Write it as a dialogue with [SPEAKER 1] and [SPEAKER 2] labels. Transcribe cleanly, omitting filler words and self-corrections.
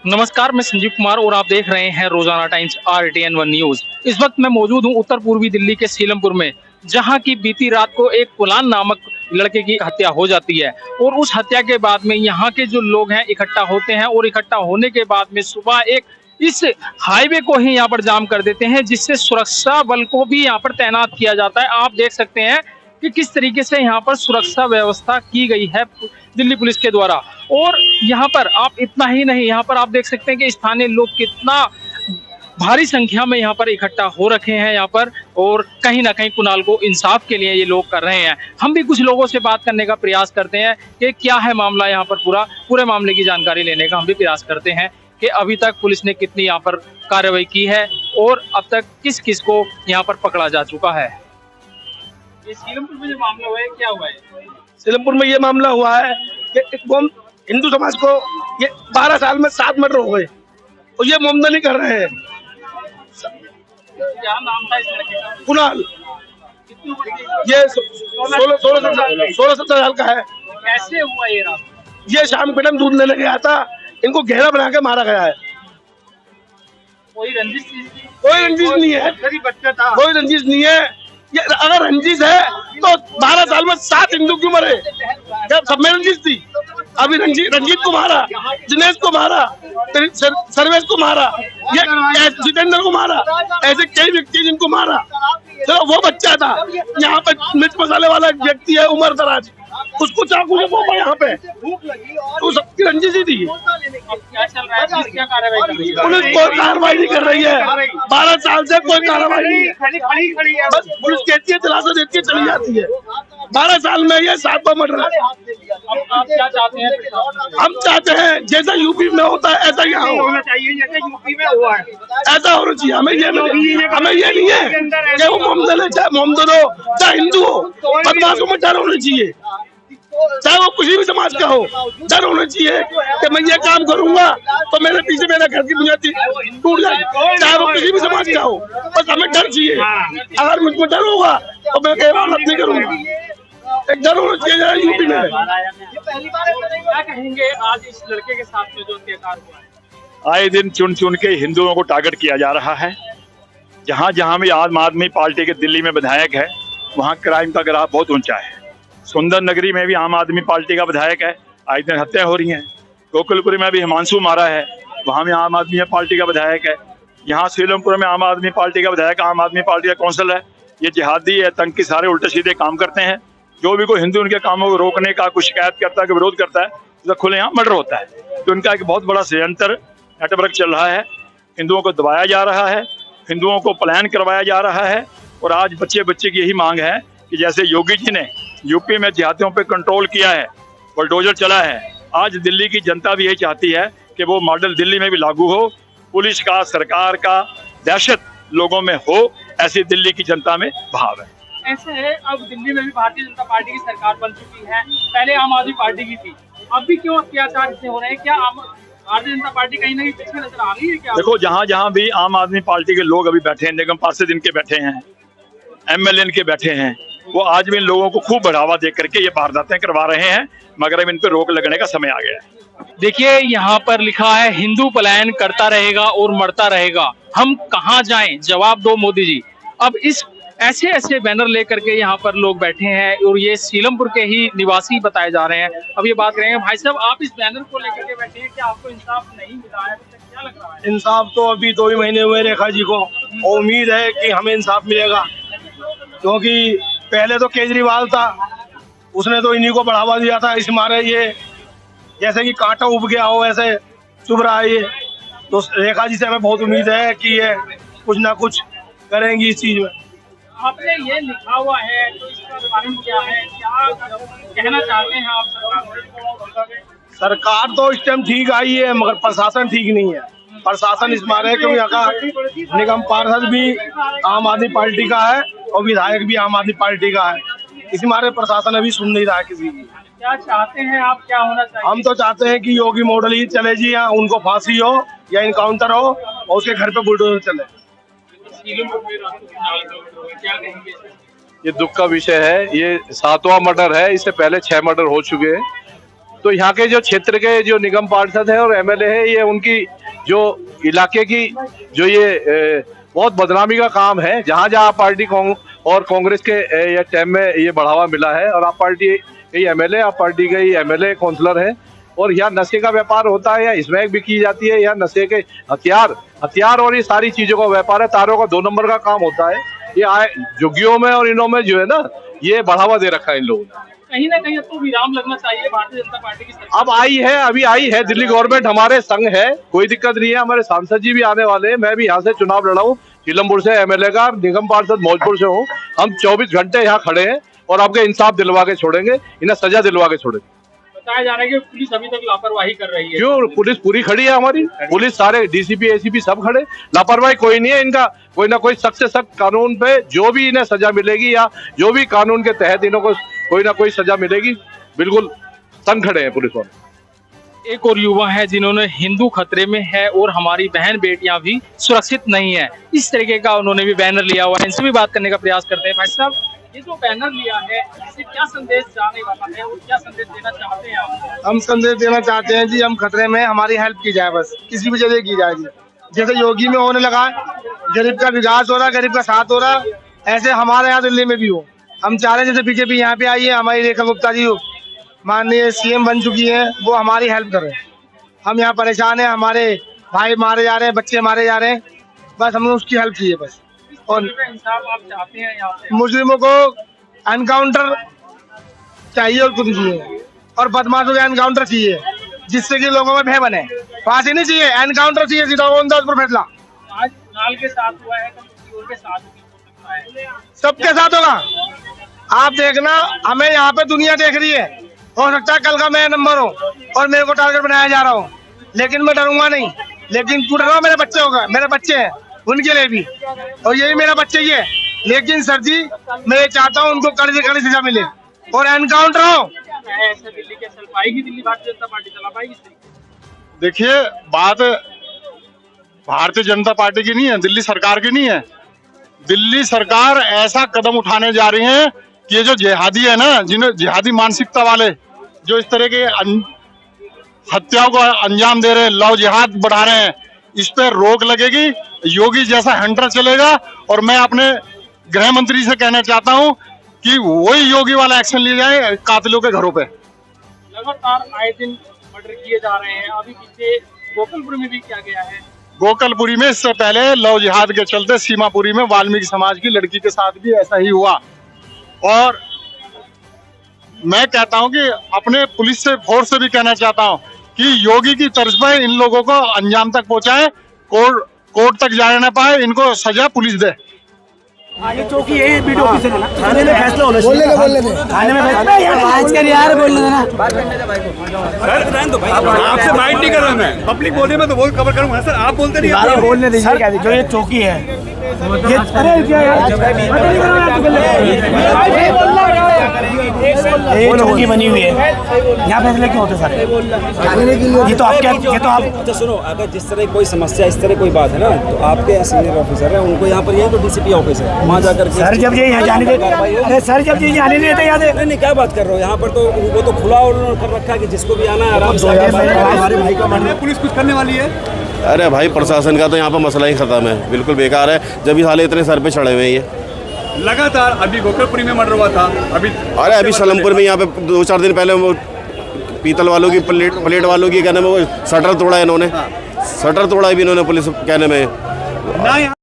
[SPEAKER 1] नमस्कार, मैं संजीव कुमार और आप देख रहे हैं रोजाना टाइम्स RTN1 न्यूज। इस वक्त मैं मौजूद हूं उत्तर पूर्वी दिल्ली के सीलमपुर में, जहां की बीती रात को एक कुलान नामक लड़के की हत्या हो जाती है और उस हत्या के बाद में यहां के जो लोग हैं इकट्ठा होते हैं और इकट्ठा होने के बाद में सुबह एक इस हाईवे को ही यहाँ पर जाम कर देते हैं, जिससे सुरक्षा बल को भी यहाँ पर तैनात किया जाता है। आप देख सकते हैं कि किस तरीके से यहाँ पर सुरक्षा व्यवस्था की गई है दिल्ली पुलिस के द्वारा। और यहाँ पर आप इतना ही नहीं, यहाँ पर आप देख सकते हैं कि स्थानीय लोग कितना भारी संख्या में यहाँ पर इकट्ठा हो रखे हैं यहाँ पर, और कहीं ना कहीं कुणाल को इंसाफ के लिए ये लोग कर रहे हैं। हम भी कुछ लोगों से बात करने का प्रयास करते हैं कि क्या है मामला यहाँ पर, पूरे मामले की जानकारी लेने का हम भी प्रयास करते हैं कि अभी तक पुलिस ने कितनी यहाँ पर कार्रवाई की है और अब तक किस किस को यहाँ पर पकड़ा जा चुका है। ये सीलमपुर में जो मामला हुआ है, क्या हुआ है?
[SPEAKER 2] सीलमपुर में ये मामला हुआ है कि हिंदू समाज को ये 12 साल में 7 मर्डर हो गए और ये मुमकिन नहीं कर रहे हैं।
[SPEAKER 1] क्या नाम था इस लड़के का?
[SPEAKER 2] कुणाल। ये 16-17 साल का है।
[SPEAKER 1] कैसे हुआ ये रात?
[SPEAKER 2] ये शाम के टाइम दूध लेने गया था, इनको घेरा बना के मारा गया है।
[SPEAKER 1] कोई रंजिश
[SPEAKER 2] कोई रंजिश नहीं है,
[SPEAKER 1] गरीब बच्चा था।
[SPEAKER 2] कोई रंजिश नहीं है। ये अगर रंजिश है तो 12 साल में 7 हिंदू क्यों मरे? जब सब में रंजिश थी। अभी रंजीत को मारा, दिनेश को मारा, सर्वेश को मारा, ये जितेंद्र को मारा, ऐसे कई व्यक्ति जिनको मारा। चलो वो बच्चा था, यहाँ पे मिर्च मसाले वाला व्यक्ति है उमर दराज, उसको चाकू से मारा यहाँ पे, तो सबकी रंजिश ही थी। पुलिस कोई कार्रवाई नहीं कर रही है, 12 साल से कोई कार्रवाई नहीं है। बस पुलिस कहती है, दिलासा देती है, चली जाती है। 12 साल में ये 7 मर्डर।
[SPEAKER 1] आप क्या चाहते हैं?
[SPEAKER 2] हम चाहते हैं जैसा यूपी में होता है ऐसा यहाँ होना चाहिए, जैसे यूपी में हुआ है ऐसा होना चाहिए। हमें ये नहीं है कि वो मोहम्मद है, चाहे मोहम्मद हो चाहे हिंदू हो, बदमाशों में डर होना चाहिए। चाहे वो किसी भी समाज का हो, डर होना चाहिए कि मैं ये काम करूंगा तो मेरे पीछे मेरा घर की बुनियाद टूट जाएगी। चाहे वो किसी भी समाज का हो, बस हमें डर चाहिए। अगर मुझको डर होगा तो मैं कई बार नहीं करूंगा। एक डर होना चाहिए यूपी में।
[SPEAKER 1] क्या कहेंगे आज इस लड़के के साथ में जो अत्याचार हुआ है?
[SPEAKER 3] आए दिन चुन चुन के हिंदुओं को टारगेट किया जा रहा है। जहां जहां भी आम आदमी पार्टी के दिल्ली में विधायक है, वहां क्राइम का ग्राफ बहुत ऊंचा है। सुंदर नगरी में भी आम आदमी पार्टी का विधायक है, आए दिन हत्या हो रही है। गोकुलपुरी में भी हिमांशु मारा है, वहां भी आम आदमी पार्टी का विधायक है। यहाँ सीलमपुर में आम आदमी पार्टी का विधायक, आम आदमी पार्टी का काउंसिल है। ये जिहादी आतंकी सारे उल्टे सीधे काम करते हैं। जो भी कोई हिंदू उनके कामों को रोकने का कुछ शिकायत करता है, विरोध करता है, तो खुले यहाँ मर्डर होता है। तो इनका एक बहुत बड़ा षड्यंत्र नेटवर्क चल रहा है। हिंदुओं को दबाया जा रहा है, हिंदुओं को पलायन करवाया जा रहा है। और आज बच्चे की यही मांग है कि जैसे योगी जी ने यूपी में जिहादियों पे कंट्रोल किया है, बुलडोजर चला है, आज दिल्ली की जनता भी यही चाहती है कि वो मॉडल दिल्ली में भी लागू हो। पुलिस का, सरकार का दहशत लोगों में हो, ऐसी दिल्ली की जनता में भाव है।
[SPEAKER 1] ऐसे है, अब दिल्ली में भी भारतीय जनता पार्टी की सरकार बन चुकी है, पहले आम आदमी पार्टी की थी, अब भी क्यों अत्याचार इससे हो रहे हैं? क्या भारतीय जनता पार्टी कहीं ना कहीं पीछे नजर आ रही है क्या?
[SPEAKER 3] देखो, जहां जहां भी आम आदमी पार्टी के लोग अभी बैठे हैं, निगम पार्षद इनके बैठे हैं, MLA इनके बैठे हैं, वो आज भी इन लोगों को खूब बढ़ावा दे करके ये वारदातें करवा रहे हैं, मगर अब इन पर रोक लगने का समय आ गया है।
[SPEAKER 1] देखिए, यहाँ पर लिखा है, हिंदू पलायन करता रहेगा और मरता रहेगा, हम कहाँ जाएं, जवाब दो मोदी जी। अब इस ऐसे बैनर लेकर के यहाँ पर लोग बैठे हैं और ये सीलमपुर के ही निवासी बताए जा रहे हैं। अब ये बात करेंगे, भाई साहब, आप इस बैनर को लेकर के बैठे हैं, क्या आपको इंसाफ नहीं मिला है? क्या लग रहा है?
[SPEAKER 2] इंसाफ तो अभी 2 ही महीने हुए रेखा जी को, और उम्मीद है कि हमें इंसाफ मिलेगा, क्योंकि पहले तो केजरीवाल था, उसने तो इन्हीं को बढ़ावा दिया था। इस मारे ये जैसे कि कांटा उब गया हो वैसे चुभ रहा है ये। तो रेखा जी से हमें बहुत उम्मीद है कि ये कुछ ना कुछ करेंगी इस चीज में।
[SPEAKER 1] आपने ये लिखा हुआ है, तो इसका कारण क्या है? क्या कहना चाहते हैं आप सरकार?
[SPEAKER 2] सरकार तो इस टाइम ठीक आई है, मगर प्रशासन ठीक नहीं है। प्रशासन इस मारे क्योंकि यहाँ का निगम पार्षद भी आम आदमी पार्टी का है और विधायक भी आम आदमी पार्टी का है। इस मारे प्रशासन अभी सुन नहीं रहा है किसी की।
[SPEAKER 1] क्या चाहते हैं आप, क्या होना चाहिए?
[SPEAKER 2] हम तो चाहते हैं कि योगी मॉडल ही चले जी, या उनको फांसी हो या इनकाउंटर हो और उसके घर पे बुलडोजर चले।
[SPEAKER 4] ये दुख का विषय है, ये 7वां मर्डर है, इससे पहले 6 मर्डर हो चुके हैं। तो यहाँ के जो क्षेत्र के जो निगम पार्षद है और MLA है, ये उनकी जो इलाके की जो ये बहुत बदनामी का काम है, जहां जहां पार्टी और कांग्रेस के ये टाइम में ये बढ़ावा मिला है, और आप पार्टी के एमएलए, आप पार्टी के एमएलए काउंसलर हैं, और यहाँ नशे का व्यापार होता है, या स्मैक भी की जाती है, या नशे के हथियार और ये सारी चीजों का व्यापार है, तारों का 2 नंबर का काम होता है। ये झुग्गियों में और इनों में जो है ना, ये बढ़ावा दे रखा है इन लोगों ने।
[SPEAKER 1] कहीं ना कहीं अब तो विराम लगना चाहिए भारतीय जनता पार्टी की सरकार।
[SPEAKER 4] अब अभी आई है दिल्ली गवर्नमेंट, हमारे संग है, कोई दिक्कत नहीं है। हमारे सांसद जी भी आने वाले हैं, मैं भी यहाँ से चुनाव लड़ा हूँ, सीलमपुर से एमएलए का, निगम पार्षद मौजपुर से हूँ। हम 24 घंटे यहाँ खड़े हैं और आपके इंसाफ दिलवा के छोड़ेंगे, इन्हें सजा दिलवा के छोड़ेंगे।
[SPEAKER 1] बताया जा रहा है कि पुलिस अभी तक लापरवाही कर रही है।
[SPEAKER 4] जो पुलिस पूरी खड़ी है, हमारी पुलिस, सारे डीसीपी एसीपी सब खड़े, लापरवाही कोई नहीं है इनका। कोई ना कोई सख्त से सख्त कानून पे जो भी इन्हें सजा मिलेगी, या जो भी कानून के तहत इन्हों को कोई ना कोई सजा मिलेगी, बिल्कुल संग खड़े हैं पुलिस वाले।
[SPEAKER 1] एक और युवा है जिन्होंने हिंदू खतरे में है और हमारी बहन बेटियां भी सुरक्षित नहीं है, इस तरीके का उन्होंने भी बैनर लिया हुआ है। इनसे भी बात करने का प्रयास करते हैं। भाई साहब, ये जो बैनर लिया है, इससे क्या संदेश जाने वाला है और क्या संदेश देना चाहते हैं आप?
[SPEAKER 2] हम संदेश देना चाहते हैं जी, हम खतरे में, हमारी हेल्प की जाए, बस किसी भी जगह की जाए जी। जैसे योगी में होने लगा, गरीब का विकास हो रहा, गरीब का साथ हो रहा, ऐसे हमारे यहाँ दिल्ली में भी हो। हम चाह रहे हैं जैसे बीजेपी यहाँ पे आई है, हमारी रेखा गुप्ता जी माननीय सीएम बन चुकी है, वो हमारी हेल्प करें। हम यहाँ परेशान हैं, हमारे भाई मारे जा रहे हैं, बच्चे मारे जा रहे हैं, बस हमने उसकी हेल्प चाहिए बस। और
[SPEAKER 1] इंसाफ आप चाहते हैं यहाँ पे?
[SPEAKER 2] मुस्लिमों को एनकाउंटर चाहिए और कुछ चाहिए, और बदमाशों का एनकाउंटर चाहिए, जिससे कि लोगों में भय बने। फांसी नहीं चाहिए, एनकाउंटर चाहिए, सीधा ऑन द स्पॉट फैसला।
[SPEAKER 1] आज नाल के साथ हुआ है, कल किसी और के साथ भी हो सकता है।
[SPEAKER 2] सबके साथ होगा, आप देखना। हमें यहाँ पे दुनिया देख रही है, हो सकता है कल का मैं नंबर हो और मेरे को टारगेट बनाया जा रहा हो, लेकिन मैं डरूंगा नहीं। लेकिन टूट रहा मेरे बच्चे होगा, मेरे बच्चे हैं, उनके लिए भी, और यही मेरा बच्चे ही है। लेकिन सर जी, मैं ये चाहता हूँ उनको कड़ी से कड़ी सजा मिले और एनकाउंटर हो।
[SPEAKER 1] ऐसे दिल्ली के चल पाएगी, दिल्ली भारतीय जनता पार्टी चला पाएगी?
[SPEAKER 5] देखिए, बात भारतीय जनता पार्टी की नहीं है, दिल्ली सरकार की नहीं है। दिल्ली सरकार ऐसा कदम उठाने जा रही है कि ये जो जिहादी है ना, जिन्हें जिहादी मानसिकता वाले जो इस तरह के हत्याओं को अंजाम दे रहे हैं, लव जिहाद बढ़ा रहे हैं, इस पर रोक लगेगी। योगी जैसा हंटर चलेगा, और मैं अपने गृह मंत्री से कहना चाहता हूं कि वही योगी वाला एक्शन लिया जाए कातिलों के घरों पे।
[SPEAKER 1] लगातार आए दिन मर्डर किए जा रहे हैं, अभी पीछे गोकुलपुर में भी किया गया है।
[SPEAKER 5] गोकुलपुरी में इससे पहले लव जिहाद के चलते सीमापुरी में वाल्मीकि समाज की लड़की के साथ भी ऐसा ही हुआ। और मैं कहता हूं कि अपने पुलिस से, फोर्स से भी कहना चाहता हूं कि योगी की तर्ज पर इन लोगों को अंजाम तक पहुंचाए, कोर्ट तक जाने न पाए, इनको सजा पुलिस दे।
[SPEAKER 6] ये चौकी है, बीडीओ ऑफिसर है ना, थाने में फैसला होना चाहिए। बोलने दे थाने में फैसला आज कर यार, बोलने देना।
[SPEAKER 7] सर आपसे माइंड नहीं कर रहा मैं, पब्लिक बोले मैं तो बोल कवर करूंगा सर, आप बोलते नहीं।
[SPEAKER 6] आप बोलने दीजिए। जो ये चौकी है, ये अरे क्या यार, ये चौकी बनी हुई है, यहाँ फैसले क्यों होते सारे? ये तो आपके, ये तो आप
[SPEAKER 8] अच्छा सुनो, अगर जिस तरह कोई समस्या, इस तरह कोई बात है ना, तो आपके सीनियर ऑफिसर है, उनको यहाँ पर, ये तो डीसीपी ऑफिस है, वहाँ जाकर
[SPEAKER 6] सर जब ये यहाँ जाने देते, अरे सर जब ये जाने नहीं देते, याद है?
[SPEAKER 8] नहीं, क्या बात कर रहे हो? यहाँ पर तो उनको तो खुला और कर रखा है कि जिसको भी आना है आराम से।
[SPEAKER 6] हमारे भाई का मन,
[SPEAKER 7] पुलिस कुछ करने वाली है?
[SPEAKER 9] अरे भाई, प्रशासन का तो यहाँ पर मसला ही खत्म है, बिल्कुल बेकार है। जब ये साले इतने सर पे चढ़े हुए हैं, ये
[SPEAKER 7] लगातार अभी गोकुलपुरी में मर्डर हुआ था, अभी
[SPEAKER 9] सलमपुर में यहाँ पे 2-4 दिन पहले वो पीतल वालों की प्लेट वालों की कहने में वो शटर तोड़ा है इन्होंने, शटर तोड़ा है भी इन्होंने पुलिस कहने में।
[SPEAKER 7] ना यहाँ